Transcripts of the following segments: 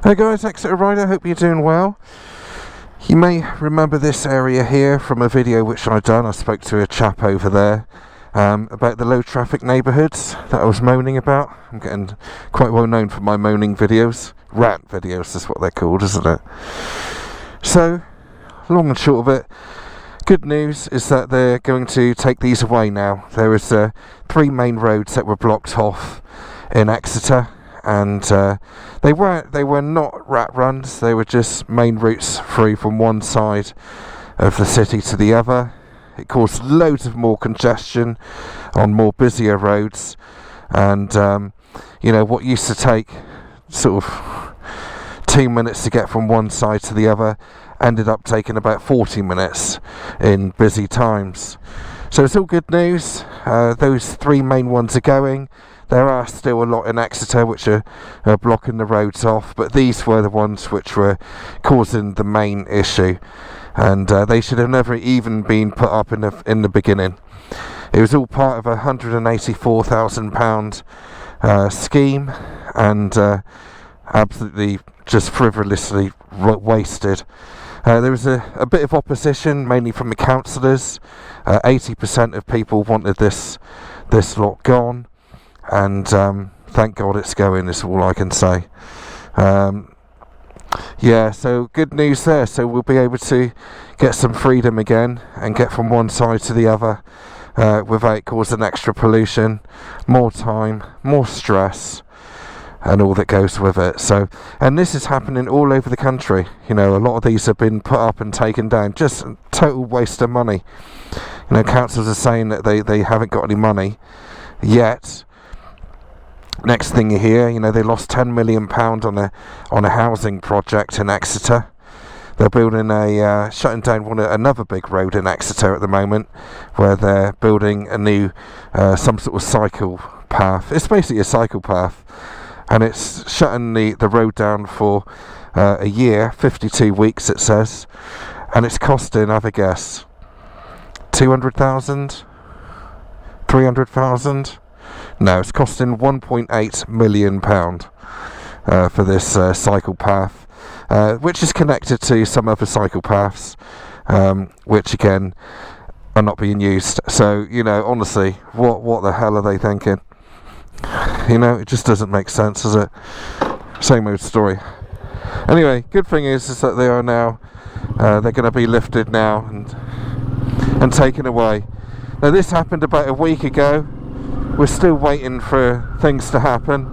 Hey guys, Exeter Rider, hope you're doing well. You may remember this area here from a video which I've done. I spoke to a chap over there about the low traffic neighbourhoods that I was moaning about. I'm getting quite well known for my moaning videos. Rant videos is what they're called, isn't it? So, long and short of it, good news is that they're going to take these away now. There was 3 main roads that were blocked off in Exeter, and they were not rat runs. They were just main routes through from one side of the city to the other. It caused loads of more congestion on more busier roads, and you know, what used to take sort of 2 minutes to get from one side to the other ended up taking about 40 minutes in busy times. So it's all good news. Those 3 main ones are going. There are still a lot in Exeter which are blocking the roads off, but these were the ones which were causing the main issue, and they should have never even been put up in the beginning. It was all part of a £184,000 scheme, and absolutely just frivolously wasted. There was a bit of opposition, mainly from the councillors. 80% of people wanted this lot gone, and thank God it's going, is all I can say. Yeah, so good news there. So we'll be able to get some freedom again and get from one side to the other without causing extra pollution, more time, more stress, and all that goes with it. So, and this is happening all over the country. You know, a lot of these have been put up and taken down. Just a total waste of money. You know, councils are saying that they haven't got any money yet. Next thing you hear, you know, they lost £10 million on a housing project in Exeter. They're building shutting down another big road in Exeter at the moment, where they're building a new some sort of cycle path. It's basically a cycle path, and it's shutting the road down for a year, 52 weeks it says, and it's costing, have a guess, 200,000, 300,000. No, it's costing £1.8 million for this cycle path, which is connected to some other cycle paths, which again are not being used. So, you know, honestly, what the hell are they thinking? You know, it just doesn't make sense, does it? Same old story. Anyway, good thing is that they are now, they're going to be lifted now and taken away. Now, this happened about a week ago. We're still waiting for things to happen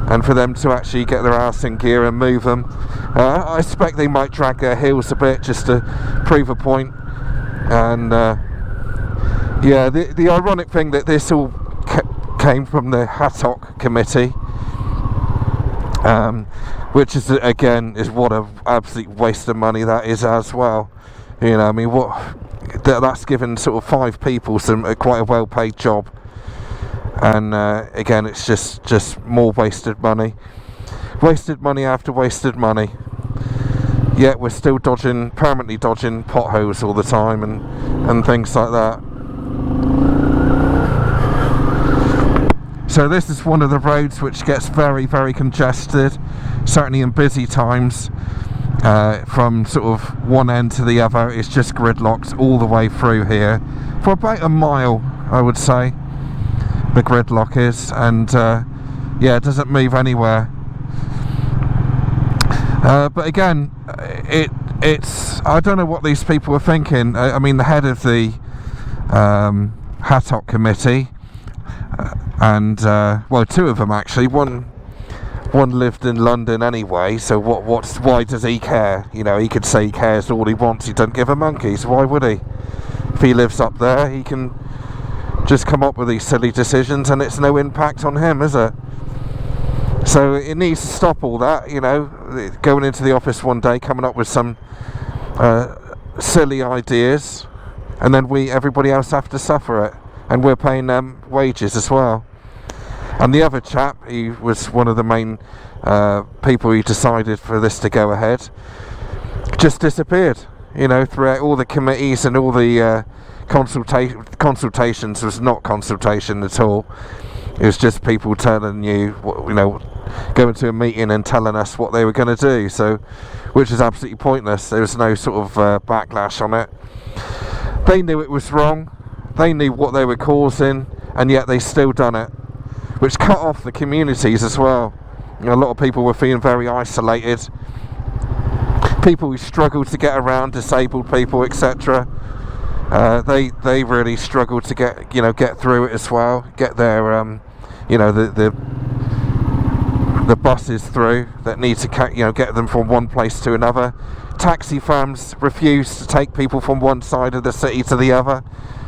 and for them to actually get their arse in gear and move them. I expect they might drag their heels a bit just to prove a point. And yeah, the ironic thing that this all came from the Haddock Committee, which is again is what an absolute waste of money that is as well. You know, I mean, that's given sort of 5 people quite a well-paid job. And again, it's just more wasted money after wasted money. Yet we're still permanently dodging potholes all the time and things like that. So this is one of the roads which gets very, very congested, certainly in busy times. From sort of one end to the other, it's just gridlocked all the way through here for about a mile, I would say. The gridlock is, and yeah, it doesn't move anywhere. But again, it's I don't know what these people are thinking. I mean, the head of the Haddock Committee, and well, 2 of them actually. One lived in London anyway, so why does he care? You know, he could say he cares all he wants. He doesn't give a monkey's. Why would he? If he lives up there, he can just come up with these silly decisions, and it's no impact on him, is it? So it needs to stop all that, you know, going into the office one day, coming up with some silly ideas, and then everybody else have to suffer it, and we're paying them wages as well. And the other chap, he was one of the main people who decided for this to go ahead, just disappeared, you know, throughout all the committees and all the consultations. Was not consultation at all. It was just people telling you, going to a meeting and telling us what they were going to do. So, which is absolutely pointless. There was no sort of backlash on it. They knew it was wrong. They knew what they were causing, and yet they still done it, which cut off the communities as well. A lot of people were feeling very isolated. People who struggled to get around, disabled people, etc. They really struggled to get through it as well. Get their the buses through that need to get them from one place to another. Taxi firms refused to take people from one side of the city to the other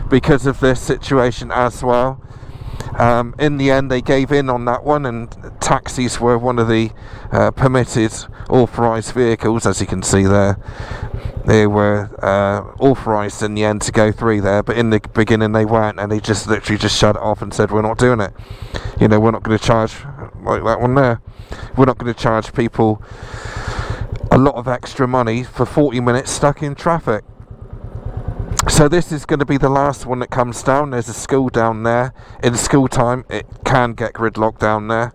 because of this situation as well. In the end, they gave in on that one, and taxis were one of the permitted authorised vehicles, as you can see there. They were authorised in the end to go through there, but in the beginning they weren't, and they just literally just shut it off and said, we're not doing it. We're not going to charge, like that one there, we're not going to charge people a lot of extra money for 40 minutes stuck in traffic. So this is going to be the last one that comes down. There's a school down there. In school time, it can get gridlocked down there.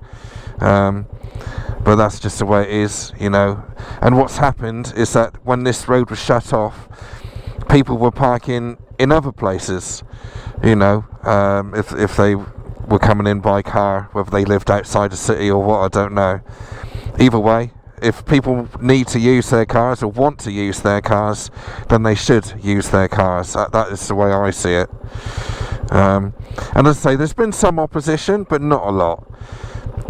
But that's just the way it is, And what's happened is that when this road was shut off, people were parking in other places, if they were coming in by car, whether they lived outside the city or what, I don't know. Either way, if people need to use their cars or want to use their cars, then they should use their cars. That is the way I see it. And as I say, there's been some opposition, but not a lot.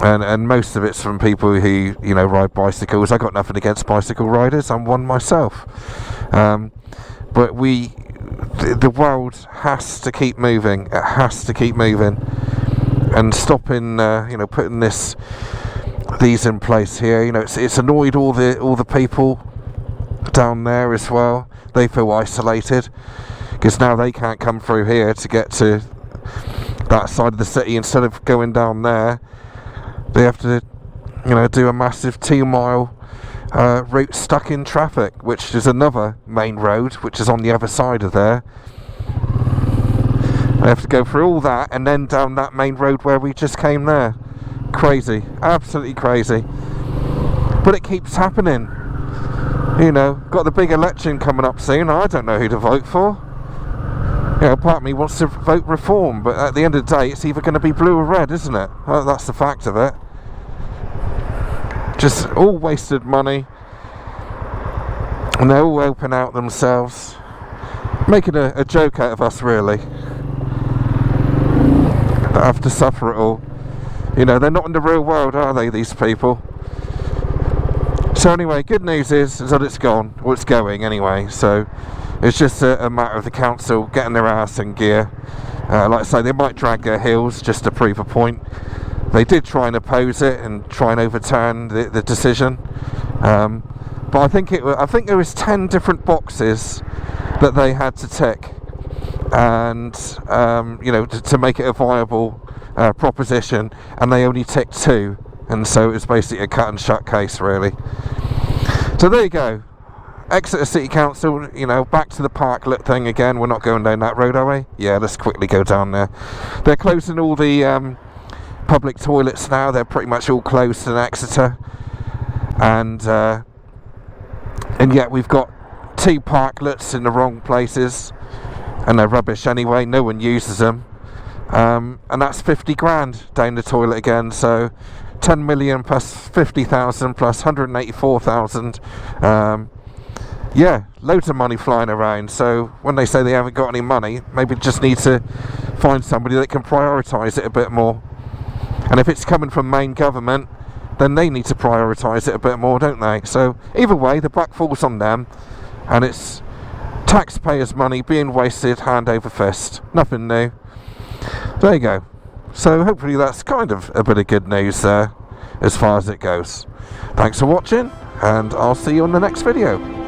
And most of it's from people who, ride bicycles. I got nothing against bicycle riders. I'm one myself. But the world has to keep moving. It has to keep moving. And stopping, putting these in place here, it's annoyed all the people down there as well. They feel isolated because now they can't come through here to get to that side of the city. Instead of going down there, they have to do a massive 2-mile route stuck in traffic, which is another main road which is on the other side of there. They have to go through all that and then down that main road where we just came there. Crazy, absolutely crazy. But it keeps happening. Got the big election coming up soon. I don't know who to vote for. Part of me wants to vote Reform, but at the end of the day, it's either going to be blue or red, isn't it? Well, that's the fact of it. Just all wasted money, and they're all open out themselves, making a joke out of us, really. They have to suffer it all. They're not in the real world, are they, these people? So anyway, good news is that it's gone. Well, it's going anyway, so it's just a matter of the council getting their arse in gear. Like I say, they might drag their heels just to prove a point. They did try and oppose it and try and overturn the decision. But I think there was 10 different boxes that they had to tick, and to make it a viable proposition, and they only ticked 2, and so it was basically a cut and shut case, really. So there you go. Exeter City Council, back to the parklet thing again. We're not going down that road, are we? Yeah, let's quickly go down there. They're closing all the public toilets now. They're pretty much all closed in Exeter, and yet we've got 2 parklets in the wrong places, and they're rubbish anyway. No one uses them. And that's 50 grand down the toilet again, so 10 million plus 50,000 plus 184,000. Yeah, loads of money flying around. So when they say they haven't got any money, maybe just need to find somebody that can prioritise it a bit more. And if it's coming from main government, then they need to prioritise it a bit more, don't they? So either way, the buck falls on them, and it's taxpayers' money being wasted hand over fist. Nothing new. There you go. So hopefully that's kind of a bit of good news there as far as it goes. Thanks for watching, and I'll see you on the next video.